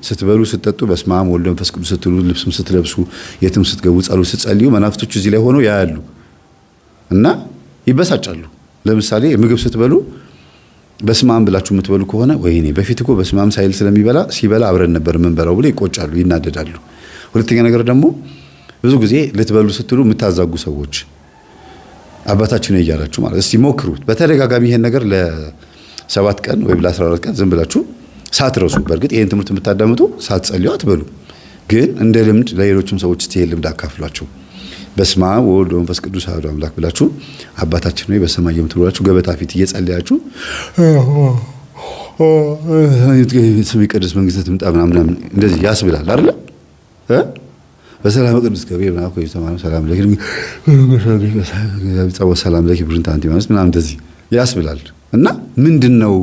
ስትበሉ ስትጠጡ በስመ አብ ወወልድ ወመንፈስ ቅዱስ ስትሉ ልብስም ስትለብሱ የትም ስትገቡ ጸሎት ስትጸልዩ መናፍስቶች እዚህ ላይ ሆነው ያያሉ እና ይበሳጫሉ። ለምሳሌ ምግብ ስትበሉ በስመ አብ ብላችሁ የምትበሉ ከሆነ ወይኔ በፊት እኮ በስመ አብ ሳይል ሲበላ አብረን ነበር የምንበላው ብለው ይቆጫሉ፣ ይናደዳሉ። ሁለተኛ ነገር ደግሞ ብዙ ጊዜ ልትበሉ ስትሉ የምታዛጉ ሰዎች አባታችን ነው እያላችሁ ማለት እስቲ ሞክሩት በተደጋጋሚ ይሄን ነገር ለ7 ቀን ወይም ለ14 ቀን ዝም ብላችሁ ሳትረሱ በርግጥ ይሄን ትምህርት የምታዳምጡ ሳትጸልዩ አትበሉ። ግን እንደ ልምድ ለሌሎችም ሰዎች እስቲ ልምድ አካፍሏቸው። በስመ አብ ወወልድ ወመንፈስ ቅዱስ አሐዱ አምላክ ብላችሁ አባታችን ሆይ በሰማይ የምትኖራችሁ ገበታ ፊት እየጸለያችሁ ስምህ ይቀደስ መንግስትህ ትምጣ ምናምን እንደዚህ ያስብላል አይደል? በሰላም ቅዱስ ገብርኤል ምናምን ቆይቶ ሰላም ለኪ ሰላም ለኪ ብርንታንቲ ማለት ምናምን እንደዚህ ያስብላል። እና ምንድነው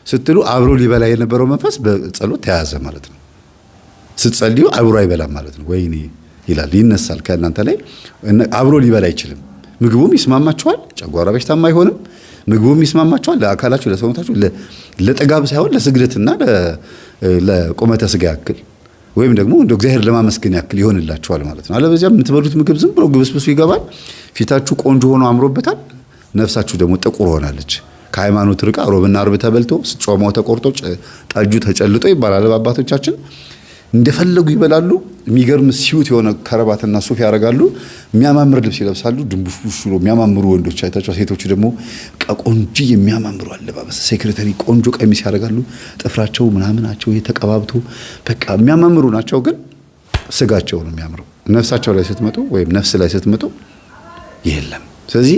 ስትሉ አብሮ ሊበላ የነበረው መንፈስ በጸሎት ተያዘ ማለት ነው። ስትጸልዩ አብሮ አይበላም ማለት ነው። ወይኔ ይላል ይነሳል ከእናንተ ላይ አብሮ ሊበላ አይችልም። ምግቡም ይስማማችኋል፣ ጨጓራ በሽታም አይሆንም። ምግቡም ይስማማችኋል ለአካላችሁ ለሰውነታችሁ ለጥጋብ ሳይሆን ለስግደትና ለቁመተ ስጋ ያክል ወይም ደግሞ እንደ እግዚአብሔር ለማመስገን ያክል ይሆንላችኋል ማለት ነው። አለበለዚያ የምትበሉት ምግብ ዝም ብሎ ግብስብሱ ይገባል። ፊታችሁ ቆንጆ ሆኖ አምሮበታል፣ ነፍሳችሁ ደግሞ ጥቁር ሆናለች። ከሃይማኖት ርቃ ሮብና ዓርብ ተበልቶ ጾማው ተቆርጦ ጠጁ ተጨልጦ ይባላል በአባቶቻችን። እንደፈለጉ ይበላሉ። የሚገርም ሲዩት የሆነ ከረባትና ሱፍ ያደርጋሉ። የሚያማምር ልብስ ይለብሳሉ። ድንቡሽቡሽ ብሎ የሚያማምሩ ወንዶች አይታቸው፣ ሴቶች ደግሞ ቆንጆ የሚያማምሩ አለባበስ ሴክሬታሪ ቆንጆ ቀሚስ ያደርጋሉ። ጥፍራቸው ምናምናቸው የተቀባብቶ በቃ የሚያማምሩ ናቸው። ግን ስጋቸው ነው የሚያምረው። ነፍሳቸው ላይ ስትመጡ ወይም ነፍስ ላይ ስትመጡ የለም። ስለዚህ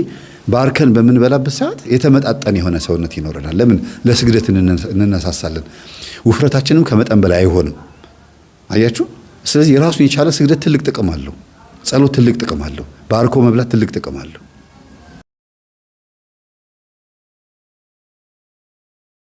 ባርከን በምንበላበት ሰዓት የተመጣጠነ የሆነ ሰውነት ይኖረናል። ለምን ለስግደት እንነሳሳለን። ውፍረታችንም ከመጠን በላይ አይሆንም። አያችሁ። ስለዚህ የራሱን የቻለ ስግደት ትልቅ ጥቅም አለው። ጸሎት ትልቅ ጥቅም አለው። ባርኮ መብላት ትልቅ ጥቅም አለው።